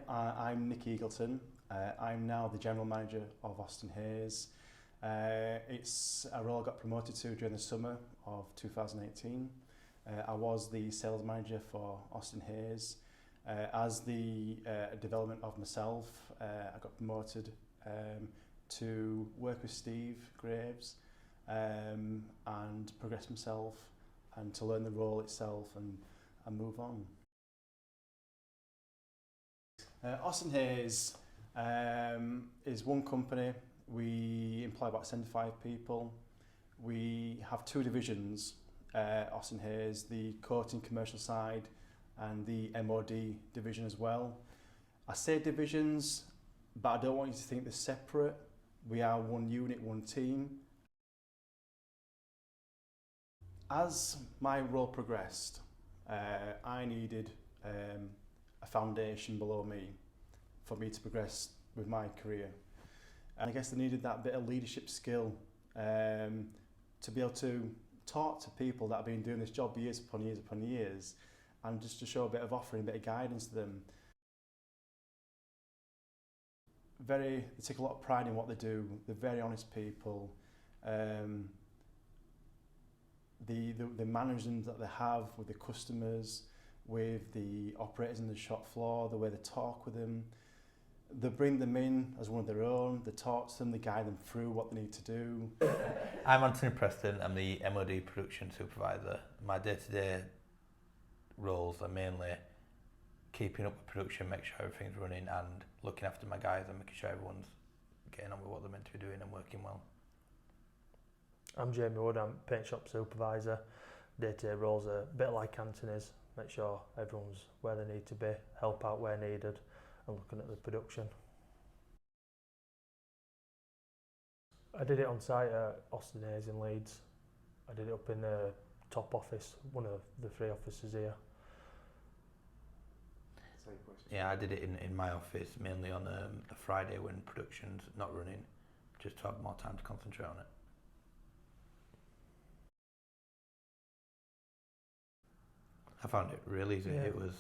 I'm Nick Eagleton. I'm now the General Manager of Austin Hayes. It's a role I got promoted to during the summer of 2018. I was the Sales Manager for Austin Hayes. As the development of myself, I got promoted to work with Steve Graves and progress myself and to learn the role itself and move on. Austin Hayes is one company. We employ about 75 people. We have two divisions, Austin Hayes, the coating commercial side and the MOD division as well. I say divisions, but I don't want you to think they're separate. We are one unit, one team. As my role progressed, I needed a foundation below me for me to progress with my career. And I guess I needed that bit of leadership skill to be able to talk to people that have been doing this job years upon years upon years, and just to show a bit of offering, a bit of guidance to them. They take a lot of pride in what they do. They're very honest people. The management that they have with the customers, with the operators in the shop floor, the way they talk with them. They bring them in as one of their own, they talk to them, they guide them through what they need to do. I'm Anthony Preston, I'm the MOD production supervisor. My day-to-day roles are mainly keeping up with production, making sure everything's running, and looking after my guys and making sure everyone's getting on with what they're meant to be doing and working well. I'm Jamie Wood, I'm paint shop supervisor. Day-to-day roles are a bit like Anthony's, make sure everyone's where they need to be, help out where needed, and looking at the production. I did it on site at Austin Hayes in Leeds. I did it up in the top office, one of the three offices here. Yeah, I did it in my office, mainly on a Friday when production's not running, just to have more time to concentrate on it. I found it really easy. Yeah. It was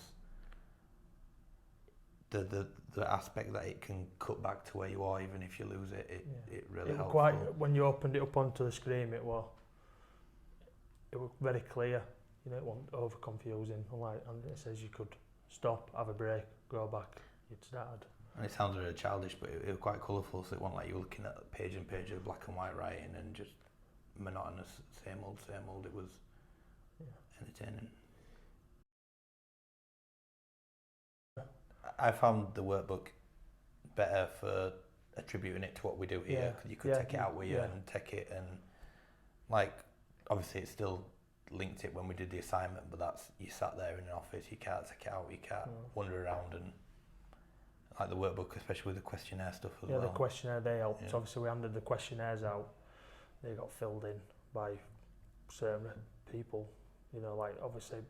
the aspect that it can cut back to where you are even if you lose it. It really helped. When you opened it up onto the screen, it was very clear. You know, it wasn't over confusing. And it says you could stop, have a break, go back. You'd started. And it sounds really childish, but it was quite colourful. So it wasn't like you were looking at page and page of black and white writing and just monotonous, same old. It was entertaining. I found the workbook better for attributing it to what we do here, because you could take it out with you and take it, and like obviously it still linked it when we did the assignment, but that's, you sat there in an office, you can't take it out, you can't wander around, and like the workbook, especially with the questionnaire stuff as well. Yeah, the questionnaire, they helped. Yeah. Obviously we handed the questionnaires out, they got filled in by certain people, you know, like obviously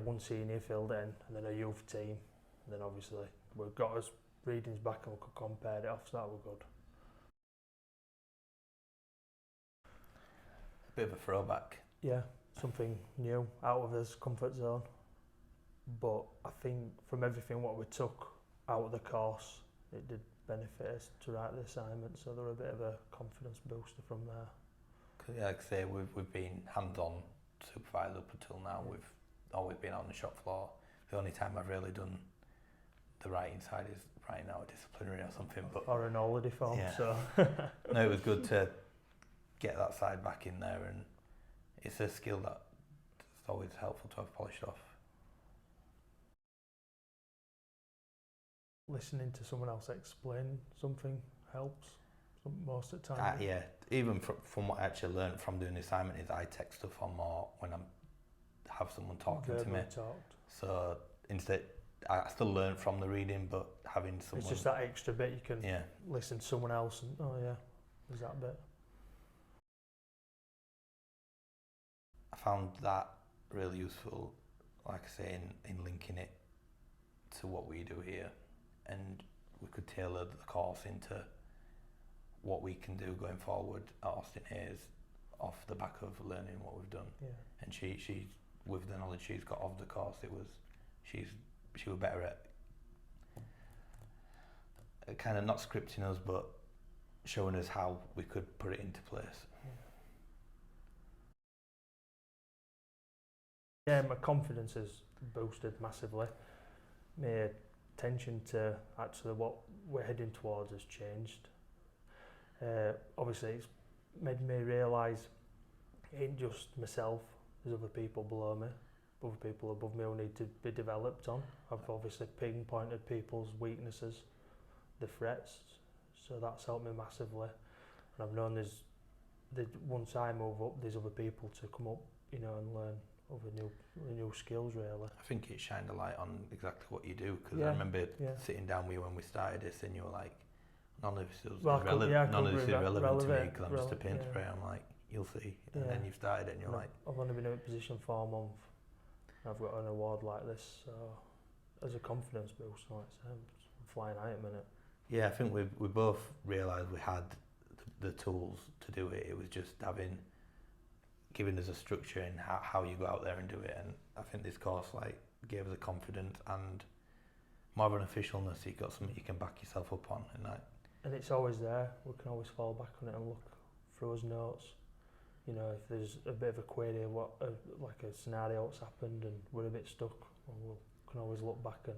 one senior filled in, and then a youth team. And then obviously we've got us readings back and we could compare it off, so that was good. A bit of a throwback. Yeah, something new, out of his comfort zone. But I think from everything what we took out of the course, it did benefit us to write the assignment, so there was a bit of a confidence booster from there. Cause yeah, like I say, we've been hands-on supervisor up until now. We've always been on the shop floor. The only time I've really done the writing side is writing out a disciplinary or something, but or an holiday form. Yeah. So no, it was good to get that side back in there, and it's a skill that's always helpful to have polished off. Listening to someone else explain something helps most of the time. Yeah, even from what I actually learned from doing the assignment is I take stuff on more when I have someone talking to me. So instead, I still learn from the reading, but having someone... It's just that extra bit you can listen to someone else and, oh yeah, there's that bit. I found that really useful, like I say, in linking it to what we do here, and we could tailor the course into what we can do going forward at Austin Hayes off the back of learning what we've done. Yeah. And she with the knowledge she's got of the course, she was better at kind of not scripting us, but showing us how we could put it into place. Yeah, my confidence has boosted massively. My attention to actually what we're heading towards has changed. Obviously, it's made me realise it ain't just myself, there's other people below me, other people above me who need to be developed on. I've obviously pinpointed people's weaknesses, the threats, so that's helped me massively. And I've known once I move up, there's other people to come up, you know, and learn other new skills really. I think it shined a light on exactly what you do, because I remember sitting down with you when we started this and you were like, none of this is irrelevant to me because I'm just a paint sprayer. I'm like, you'll see. And then you started it and you're like... I've only been in a position for a month. I've got an award like this, so as a confidence boost, like I said, I'm flying high at the minute. Yeah, I think we both realised we had the tools to do it. It was just giving us a structure in how you go out there and do it. And I think this course like gave us a confidence and more of an officialness. You got something you can back yourself up on, and it's always there. We can always fall back on it and look through his notes. You know, if there's a bit of a query, like a scenario that's happened and we're a bit stuck, we can always look back and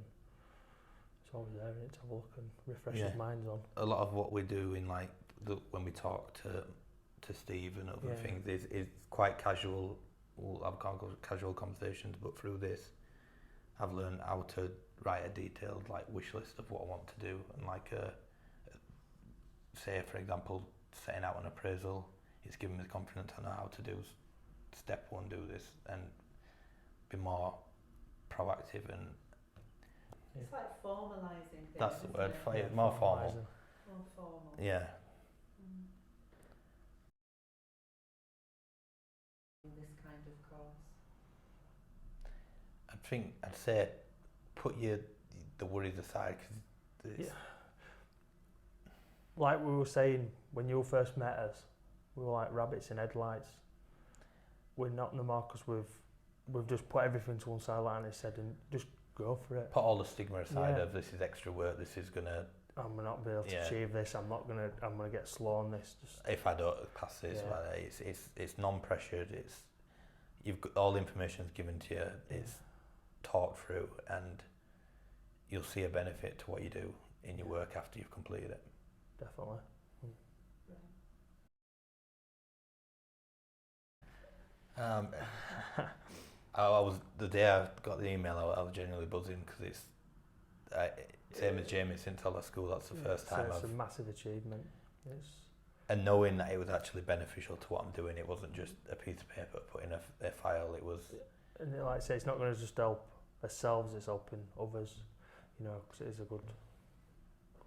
it's always there and to have a look and refresh his minds on. A lot of what we do in like when we talk to Steve and other things is quite casual. We'll have casual conversations, but through this, I've learned how to write a detailed like wish list of what I want to do, and like say for example, setting out an appraisal. It's given me the confidence I know how to do step one, do this, and be more proactive and. It's like formalising things. That's the word. More formal. More formal. Yeah. This kind of course. I'd say put the worries aside, because like we were saying when you first met us, we were like rabbits in headlights. We're not no more because we've just put everything to one side, like Annie said, and just go for it. Put all the stigma aside of this is extra work, this is gonna. I'm not be able to achieve this. I'm gonna get slow on this. If I don't pass this, it's non-pressured. You've got all the information's given to you. It's talked through, and you'll see a benefit to what you do in your work after you've completed it. Definitely. I was the day I got the email. I was genuinely buzzing because it's same as Jamie. Since I left school, that's the first time. It's a massive achievement. And knowing that it was actually beneficial to what I'm doing, it wasn't just a piece of paper put in a file. It was. And like I say, it's not going to just help ourselves; it's helping others. You know, because it is a good.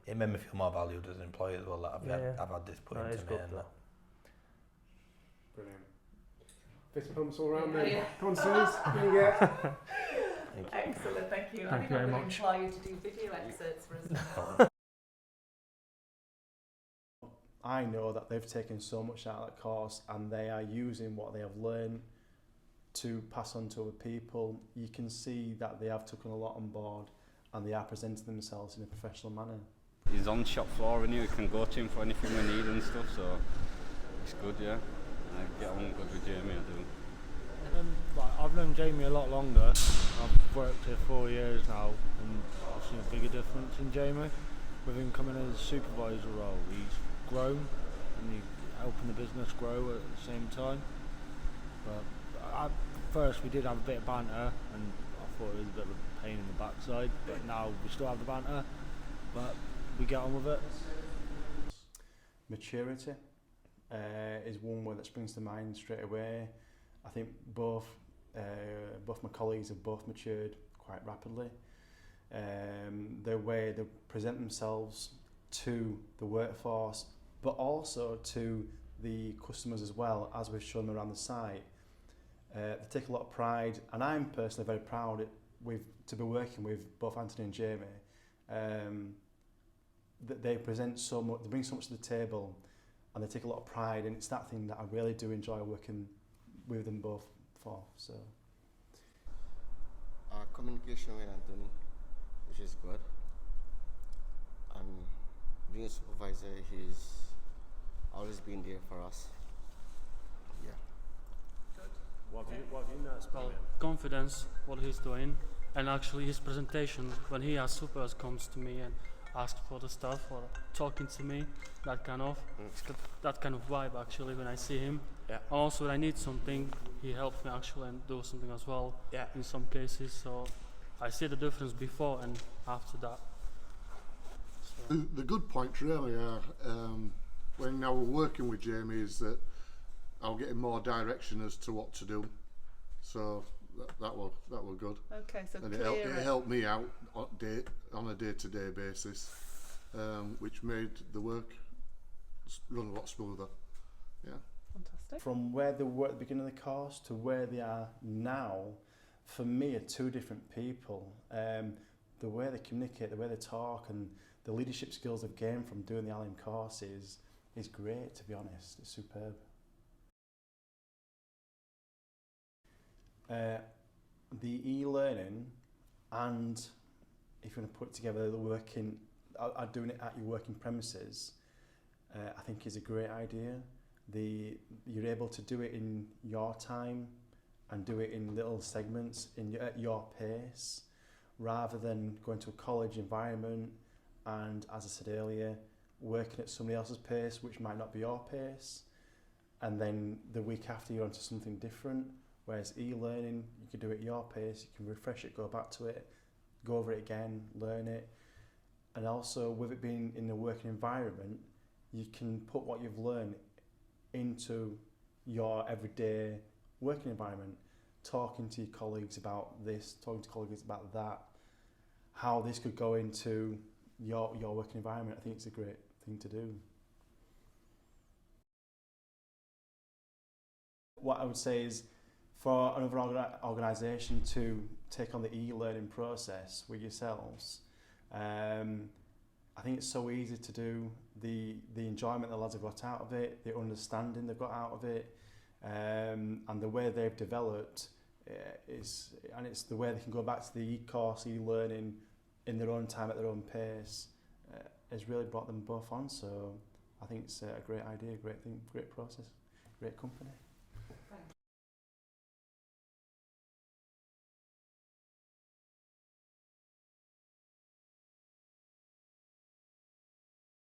It made me feel more valued as an employee as well. That I've had this put into me. Brilliant. Fist bumps all around then. Come on, Suze. Can you get? Excellent, thank you. Thank you very much. Employ you to do video excerpts for us now. I know that they've taken so much out of that course and they are using what they have learned to pass on to other people. You can see that they have taken a lot on board and they are presenting themselves in a professional manner. He's on shop floor and you can go to him for anything we need and stuff, so it's good, yeah. I get on good with Jamie, I do. I've known Jamie a lot longer. I've worked here 4 years now, and I've seen a bigger difference in Jamie. With him coming in as a supervisor role, he's grown and he's helping the business grow at the same time. But at first we did have a bit of banter, and I thought it was a bit of a pain in the backside. But now we still have the banter, but we get on with it. Maturity is one word that springs to mind straight away. I think both my colleagues have both matured quite rapidly. The way they present themselves to the workforce, but also to the customers as well, as we've shown them around the site. They take a lot of pride, and I'm personally very proud to be working with both Anthony and Jamie. That they present so much, they bring so much to the table, and they take a lot of pride, and it's that thing that I really do enjoy working with them both for. So communication with Anthony, which is good, and being a supervisor, he's always been there for us. Yeah. What have you noticed? Well, confidence, what he's doing, and actually his presentation, when he as supervisor comes to me and asks for the stuff or talking to me, that kind of vibe actually when I see him. Yeah. Also when I need something, he helps me actually and do something as well. Yeah. In some cases, so I see the difference before and after that. So. The good points really are when I was working with Jamie is that I was getting more direction as to what to do. So that were good. Okay, so And it helped me out on a day-to-day basis, which made the work run a lot smoother. Yeah. Fantastic. From where they were at the beginning of the course to where they are now, for me, are two different people. The way they communicate, the way they talk, and the leadership skills they've gained from doing the ILM course is great, to be honest. It's superb. The e-learning, and if you want to put it together, doing it at your working premises, I think is a great idea. You're able to do it in your time and do it in little segments at your pace, rather than going to a college environment and, as I said earlier, working at somebody else's pace, which might not be your pace, and then the week after you're onto something different. Whereas e-learning, you can do it at your pace, you can refresh it, go back to it, go over it again, learn it. And also with it being in the working environment, you can put what you've learned into your everyday working environment, talking to your colleagues about this, talking to colleagues about that, how this could go into your working environment. I think it's a great thing to do. What I would say is, for another organisation to take on the e-learning process with yourselves, I think it's so easy to do. The enjoyment the lads have got out of it, the understanding they've got out of it, and the way they've developed it's the way they can go back to the e-course, e-learning in their own time at their own pace has really brought them both on. So I think it's a great idea, great thing, great process, great company.